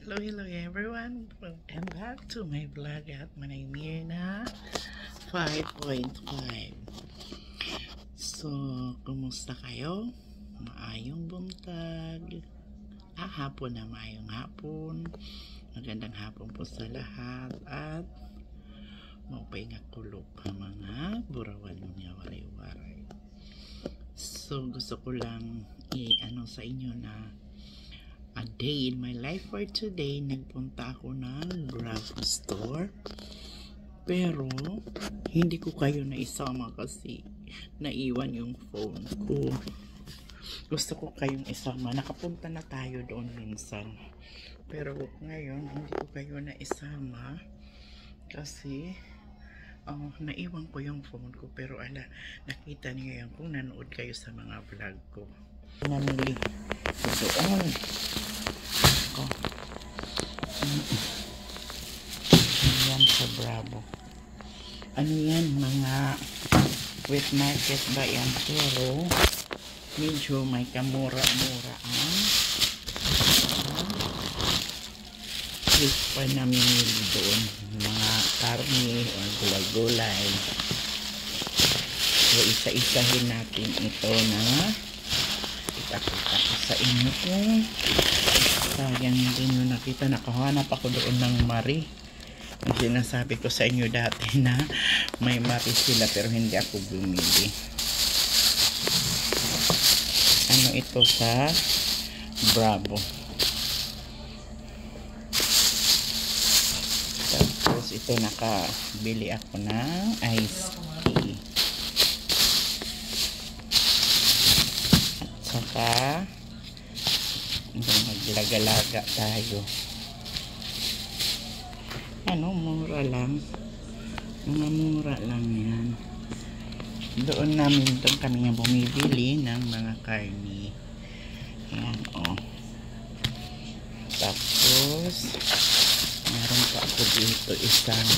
Hello everyone. Welcome back to my vlog at Manay Mirna 5.5. So, kumusta kayo? Maayong buntag. Hapon na, maayong hapon. Magandang hapon po sa lahat. At maupay nga kulop ha mga burawan nga waray-waray. So, gusto ko lang i-ano sa inyo na a day in my life for today. Nagpunta ako ng Bravo store, pero hindi ko kayo naisama kasi naiwan yung phone ko. Gusto ko kayong isama. Nakapunta na tayo doon minsan, pero ngayon hindi ko kayo naisama kasi naiwan ko yung phone ko. Pero nakita niyo yan kung nanood kayo sa mga vlog ko. Namili doon ako. Ayan sa Bravo. Ano yan, mga wet market ba yan, pero medyo may kamura-mura ang fish pa namimili doon, mga karne o gulay-gulay. So isa-isahin natin ito na ipakita ko sa inyo kung sayang din nyo nakita. Nakahanap ako doon ng Marie. Ang sinasabi ko sa inyo dati na may Marie sila pero hindi ako bumili. Ano ito sa Bravo. Tapos ito nakabili ako ng iced tea. Saka maglagalaga tayo. Mura lang. Mga mura lang yan. Doon kami nga bumibili ng mga karni. Ayan, tapos meron pa ako dito isang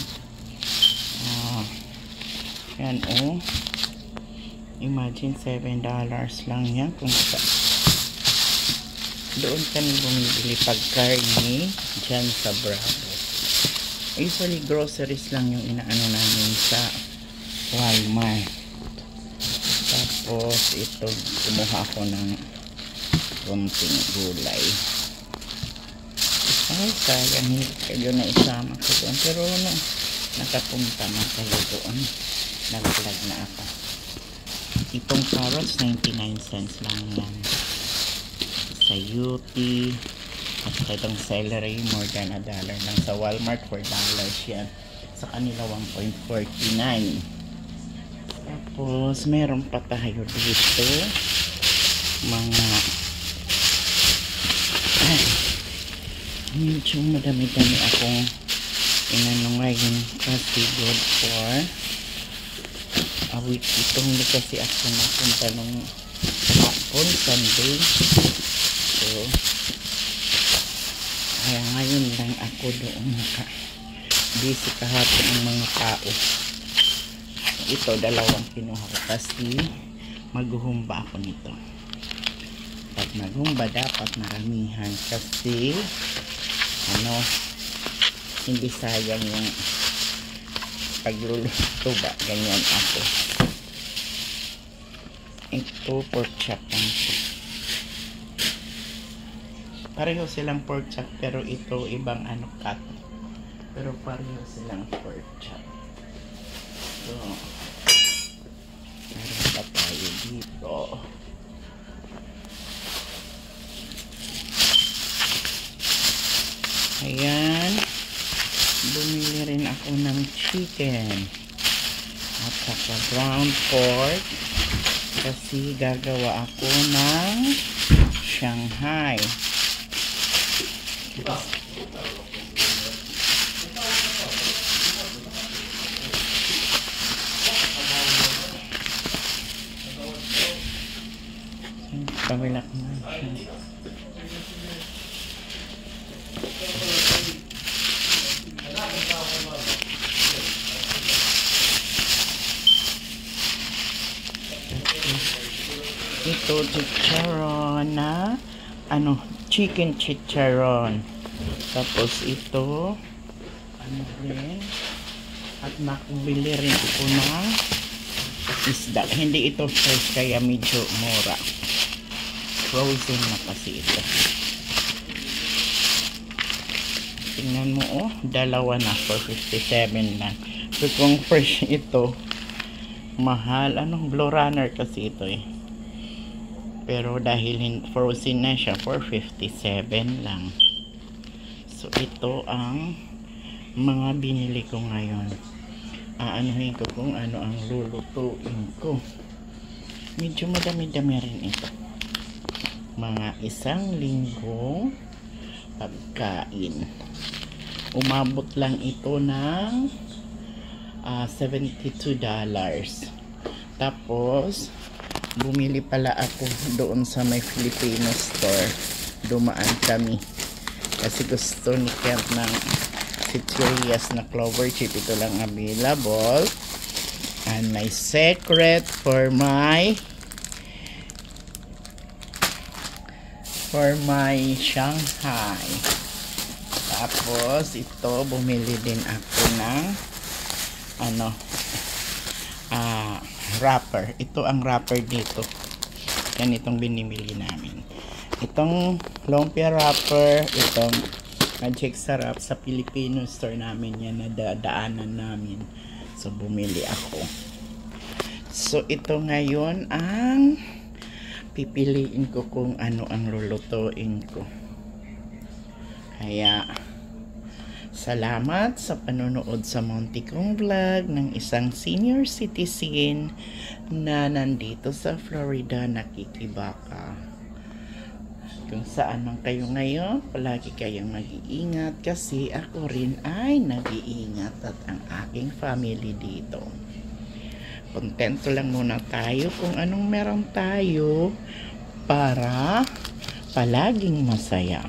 yan, imagine $7 lang yan kung doon kami bumibili pag karni dyan sa Bravo. Usually groceries lang yung inaano namin sa Walmart. Tapos ito, kumuha ako ng konting gulay. Ay, sayang hindi kayo na isama ko doon, pero nakapunta na kayo doon. Nag-vlog na ako. Itong carrots 99 cents lang yan sa UP. At itong celery more than $1 lang sa Walmart. $4 yan, sa kanila 1.49. tapos meron pa tayo dito mga medyo madami-dami akong inano ngayon kasi good for a week. Itong kasi ako napunta nung hapon, Sunday. So kaya ngayon lang ako doon busy kahapon ng mga tao. Ito, dalawang kinuha ko kasi maghuhumba ako nito. Pag maghumba dapat maramihan kasi hindi sayang yung pagluluto ba, ganyan ako. Ito pork chop lang. Pareho silang pork chop pero ito ibang cut. Pero pareho silang pork chop. So, meron pa tayo dito. Ayan. Bumili rin ako ng chicken. At saka ground pork. Kasi gagawa ako ng Shanghai. Pamilak na siya. Ito chicharon na chicken chicharon. Tapos ito, ano rin, at nakabili rin ako ng isda. Hindi ito fresh kaya medyo mura. Frozen na kasi ito. Tingnan mo, oh, dalawa na for 57 lang. So kung fresh ito, mahal. Anong Blue Runner kasi ito eh. Pero dahil frozen na siya, for 57 lang. So ito ang mga binili ko ngayon. Aanuhin ko kung ano ang lulutuin ko. Medyo madami-dami rin ito. Mga 1 linggo pagkain. Umabot lang ito ng $72. Tapos bumili pala ako doon sa may Filipino store. Dumaan kami kasi gusto ni Kent ng sitirias na clover chip. Ito lang available. And my secret for my Shanghai. Tapos ito bumili din ako ng wrapper. Ito ang wrapper dito. Yan itong binimili namin. Itong lumpia wrapper, itong Magic Sarap sa Filipino store namin yan na daanan namin. So bumili ako. So ito ngayon ang pipiliin ko kung ano ang lulutuin ko. Kaya salamat sa panonood sa munti kong vlog ng isang senior citizen na nandito sa Florida nakikibaka. Kung saan man kayo ngayon, palagi kayong mag-iingat kasi ako rin ay nag-iingat at ang aking family dito. Kontento lang muna tayo kung anong meron tayo para palaging masaya.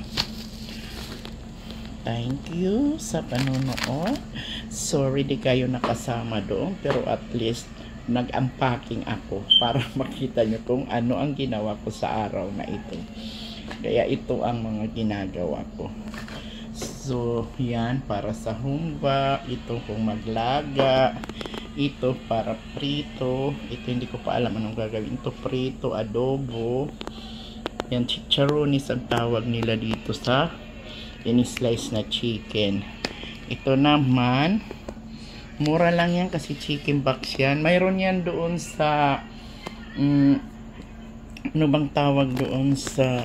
Thank you sa panonood. Sorry di kayo nakasama doon, pero at least nag-unpacking ako para makita nyo kung ano ang ginawa ko sa araw na ito. Kaya ito ang mga ginagawa ko. So yan para sa humba, ito kung maglaga, ito para prito, ito hindi ko pa alam anong gagawin. Ito prito, adobo. Yan chicharonis ang tawag nila dito sa ini-slice na chicken. Ito naman mura lang yan kasi chicken box yan. Mayroon yan doon sa ano bang tawag doon sa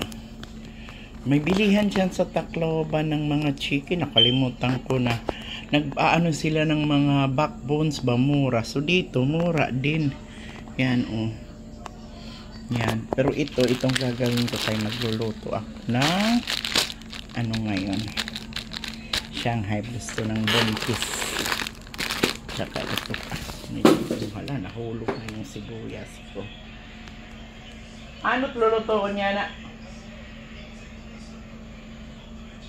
may bilihan dyan sa Tacloban ng mga chicken. Nakalimutan ko na. Nag-aano sila ng mga backbones ba mura. So dito mura din. Yan oh. Yan. Pero itong gagawin ko tayo magluluto ako ng ano ngayon. Shanghai. Gusto ng buntis. Tsaka ito pa. Hala, nahulog na yung sibuyas ko. Ano't lulutuin niya na?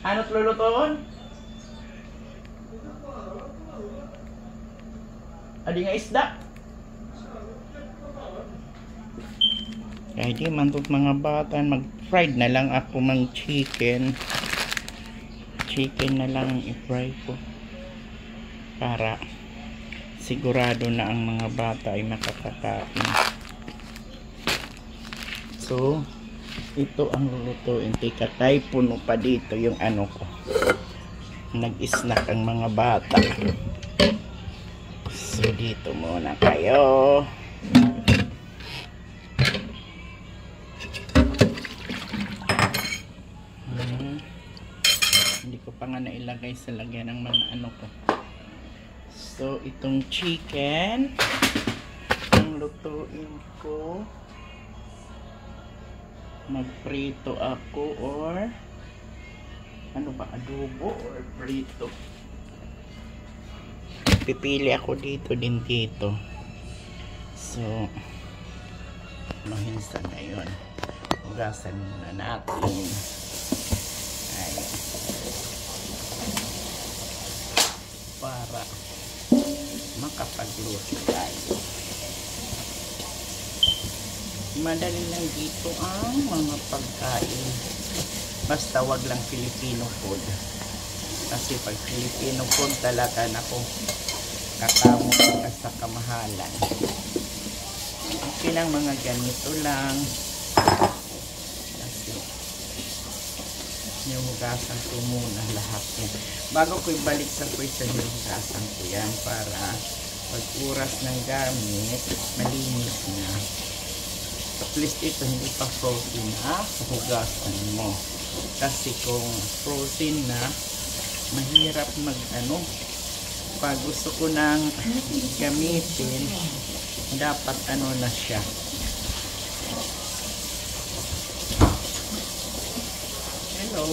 Ano't lulutuin? Adi nga isda. Kaya di man tot mga bata, mag-fried na lang ako ng chicken. Chicken na lang i-fry ko. Para sigurado na ang mga bata ay makakakain. So, ito ang lulutuin. Tika tayo, puno pa dito yung ano ko. Nag-snack ang mga bata. So, dito muna kayo. Hindi ko pa nga nailagay sa lagyan ng mga ano ko. So, itong chicken ang lutuin ko. Magprito ako or ano ba, adobo or prito. Pipili ako dito din dito. So mahinsa ngayon. Hugasan muna natin. Ayan. Para makapagluto tayo. Madali lang dito ang mga pagkain Basta wag lang Filipino food. Kasi pag Filipino food talaga ako kakamo ka sa kamahalan. Okay lang mga ganito lang. Kasi nihugasan ko muna lahat yan. Bago ko ibalik sa pwesto, nihugasan ko yan para pag oras ng gamit, malinis na. At least ito hindi pa frozen na, hugasan mo. Kasi kung frozen na, mahirap mag pag gusto ko nang gamitin, dapat na siya. Hello.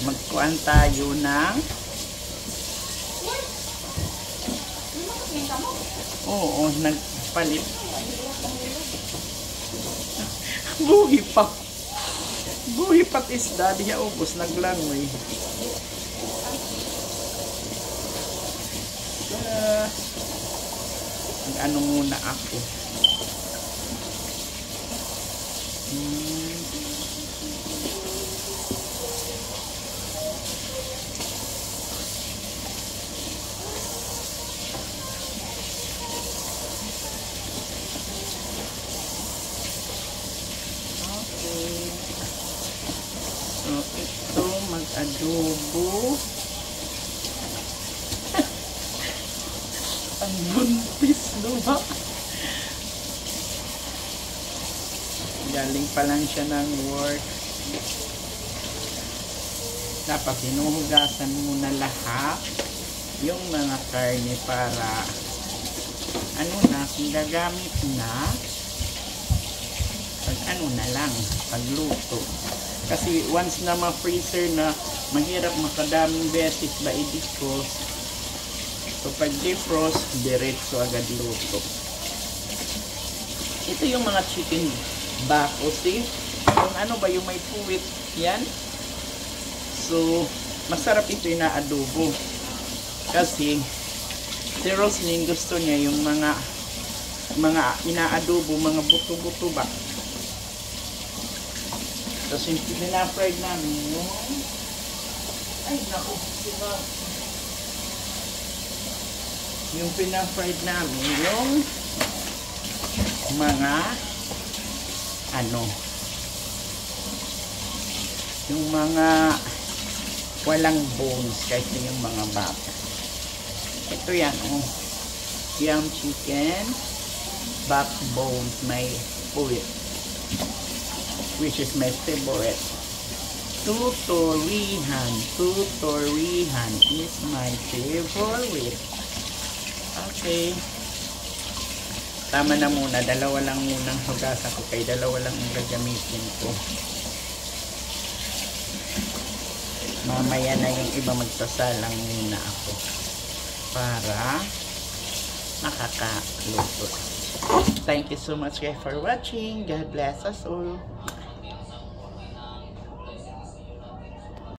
Magkuhan tayo ng nagpalit. Buhi pat isda, di niya ubos, naglangoy. Muna ako. So, ito mag-adobo. Ang buntis, diba? Galing pa lang siya ng work. Dapat hinuhugasan muna lahat yung mga karne para gagamit na pag na lang, pagluto. Kasi once na ma-freezer na, mahirap makadaming beses ba i-defrost. So pag defrost, diretso agad luto. Ito yung mga chicken back, o see? Yung yung may puwit, yan. So, masarap ito yung na-adobo. Kasi, si Roslyn gusto niya yung mga ina-adobo, mga buto-buto ba. Tapos yung pinafried namin yung yung pinafried namin yung mga yung mga walang bones kasi yung mga bata. Ito yan, yung chicken backbones, may puwit, which is my favorite. Tutorihan is my favorite. Okay. Tama na muna. Dalawa lang munang hugasan ko. Kaya dalawa lang ang gagamitin ko. Mamaya na yung iba magsasalang muna ako. Para makakaluto. Thank you so much guys for watching. God bless us all.